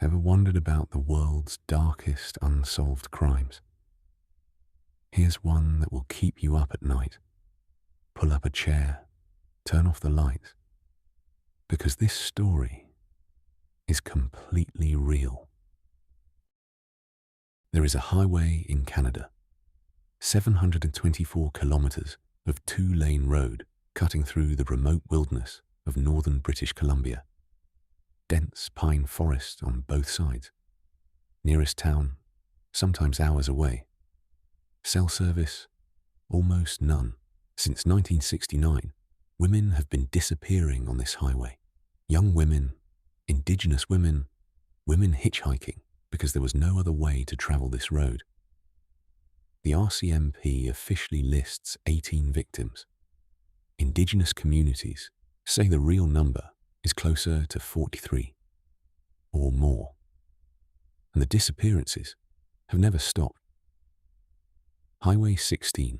Ever wondered about the world's darkest unsolved crimes? Here's one that will keep you up at night. Pull up a chair, turn off the lights, because this story is completely real. There is a highway in Canada, 724 kilometers of two-lane road cutting through the remote wilderness of northern British Columbia. Dense pine forest on both sides. Nearest town, sometimes hours away. Cell service, almost none. Since 1969, women have been disappearing on this highway. Young women, indigenous women, women hitchhiking because there was no other way to travel this road. The RCMP officially lists 18 victims. Indigenous communities say the real number is closer to 43 or more. And the disappearances have never stopped. Highway 16,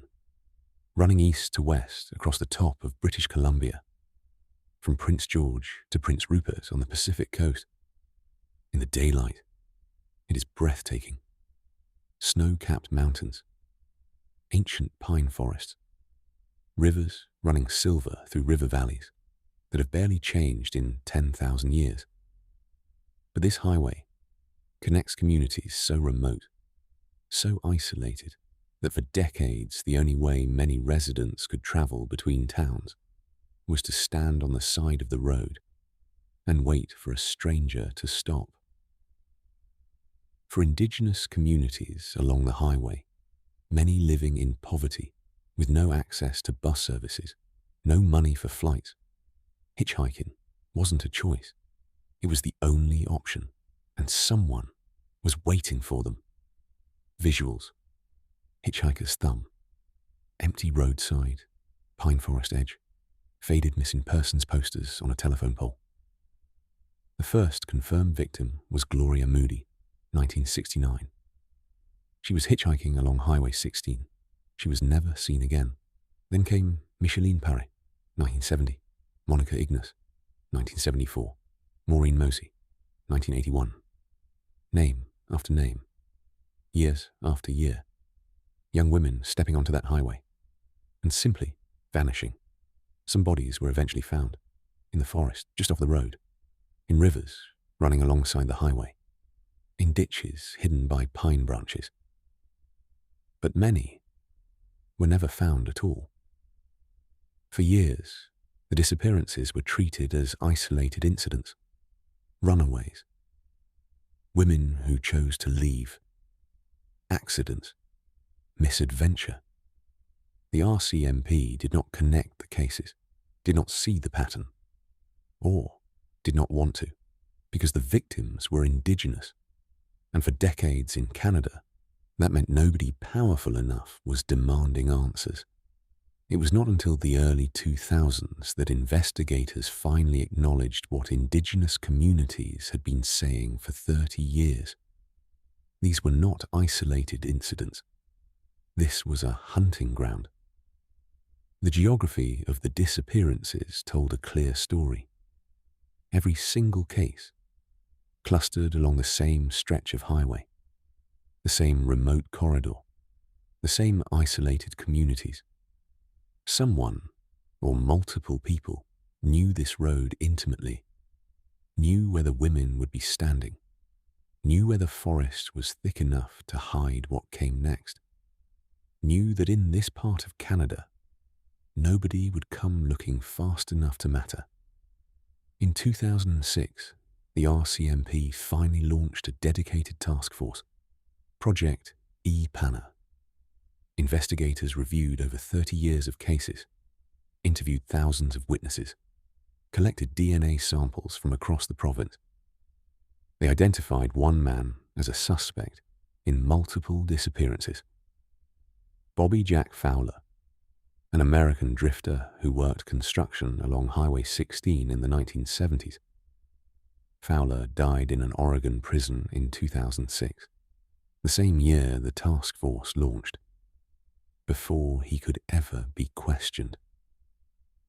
running east to west across the top of British Columbia, from Prince George to Prince Rupert on the Pacific coast. In the daylight, it is breathtaking. Snow-capped mountains, ancient pine forests, rivers running silver through river valleys that have barely changed in 10,000 years. But this highway connects communities so remote, so isolated, that for decades the only way many residents could travel between towns was to stand on the side of the road and wait for a stranger to stop. For indigenous communities along the highway, many living in poverty with no access to bus services, no money for flights, hitchhiking wasn't a choice. It was the only option, and someone was waiting for them. Visuals: hitchhiker's thumb, empty roadside, pine forest edge, faded missing persons posters on a telephone pole. The first confirmed victim was Gloria Moody, 1969. She was hitchhiking along Highway 16. She was never seen again. Then came Micheline Paré, 1970, Monica Ignace, 1974, Maureen Mosey, 1981. Name after name, years after year, young women stepping onto that highway and simply vanishing. Some bodies were eventually found in the forest just off the road, in rivers running alongside the highway, in ditches hidden by pine branches. But many were never found at all. For years, the disappearances were treated as isolated incidents, runaways, women who chose to leave, accidents, misadventure. The RCMP did not connect the cases, did not see the pattern, or did not want to, because the victims were indigenous, and for decades in Canada, that meant nobody powerful enough was demanding answers. It was not until the early 2000s that investigators finally acknowledged what indigenous communities had been saying for 30 years. These were not isolated incidents. This was a hunting ground. The geography of the disappearances told a clear story. Every single case, clustered along the same stretch of highway, the same remote corridor, the same isolated communities. Someone, or multiple people, knew this road intimately, knew where the women would be standing, knew where the forest was thick enough to hide what came next, knew that in this part of Canada, nobody would come looking fast enough to matter. In 2006, the RCMP finally launched a dedicated task force, Project E-Pana. Investigators reviewed over 30 years of cases, interviewed thousands of witnesses, collected DNA samples from across the province. They identified one man as a suspect in multiple disappearances. Bobby Jack Fowler, an American drifter who worked construction along Highway 16 in the 1970s. Fowler died in an Oregon prison in 2006, the same year the task force launched, before he could ever be questioned.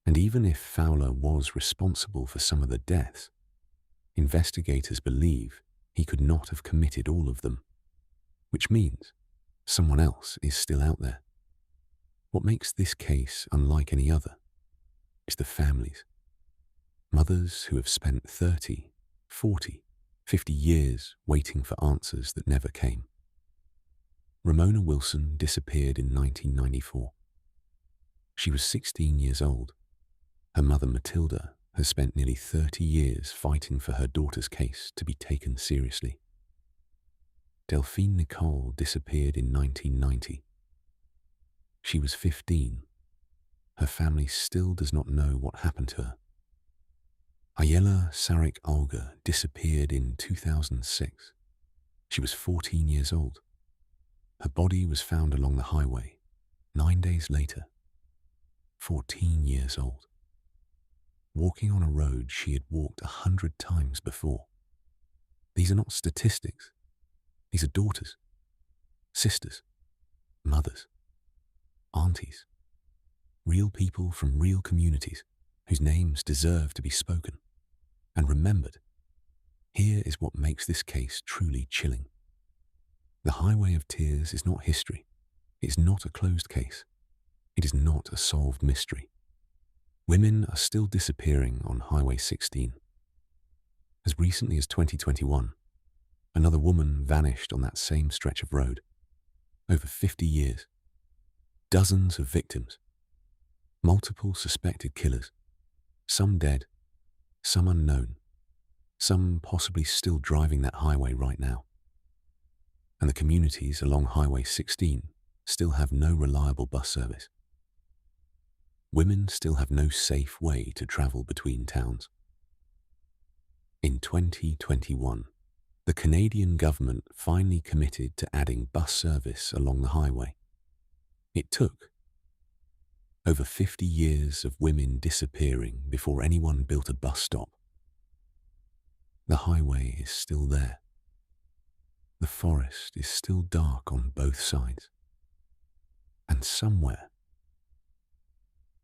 And even if Fowler was responsible for some of the deaths, investigators believe he could not have committed all of them, which means someone else is still out there. What makes this case unlike any other is the families. Mothers who have spent 30, 40, 50 years waiting for answers that never came. Ramona Wilson disappeared in 1994. She was 16 years old. Her mother, Matilda, has spent nearly 30 years fighting for her daughter's case to be taken seriously. Delphine Nicole disappeared in 1990. She was 15. Her family still does not know what happened to her. Ayala Sarik Olga disappeared in 2006. She was 14 years old. Her body was found along the highway 9 days later. 14 years old. Walking on a road she had walked 100 times before. These are not statistics. These are daughters, sisters, mothers, aunties, real people from real communities whose names deserve to be spoken and remembered. Here is what makes this case truly chilling. The Highway of Tears is not history. It is not a closed case. It is not a solved mystery. Women are still disappearing on Highway 16. As recently as 2021, another woman vanished on that same stretch of road. Over 50 years. Dozens of victims. Multiple suspected killers. Some dead, some unknown, some possibly still driving that highway right now. And the communities along Highway 16 still have no reliable bus service. Women still have no safe way to travel between towns. In 2021, the Canadian government finally committed to adding bus service along the highway. It took over 50 years of women disappearing before anyone built a bus stop. The highway is still there. The forest is still dark on both sides. And somewhere,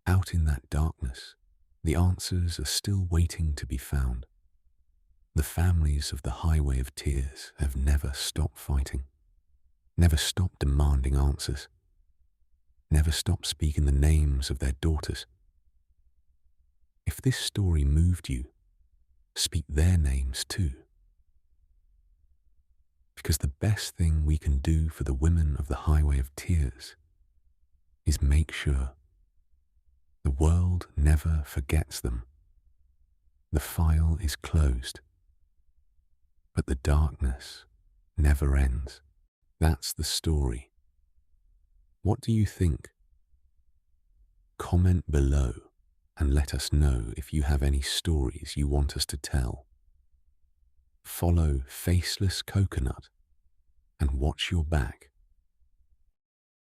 out in that darkness, the answers are still waiting to be found. The families of the Highway of Tears have never stopped fighting, never stopped demanding answers, never stopped speaking the names of their daughters. If this story moved you, speak their names too. Because the best thing we can do for the women of the Highway of Tears is make sure the world never forgets them. The file is closed, but the darkness never ends. That's the story. What do you think? Comment below and let us know if you have any stories you want us to tell. Follow Faceless Coconut and watch your back.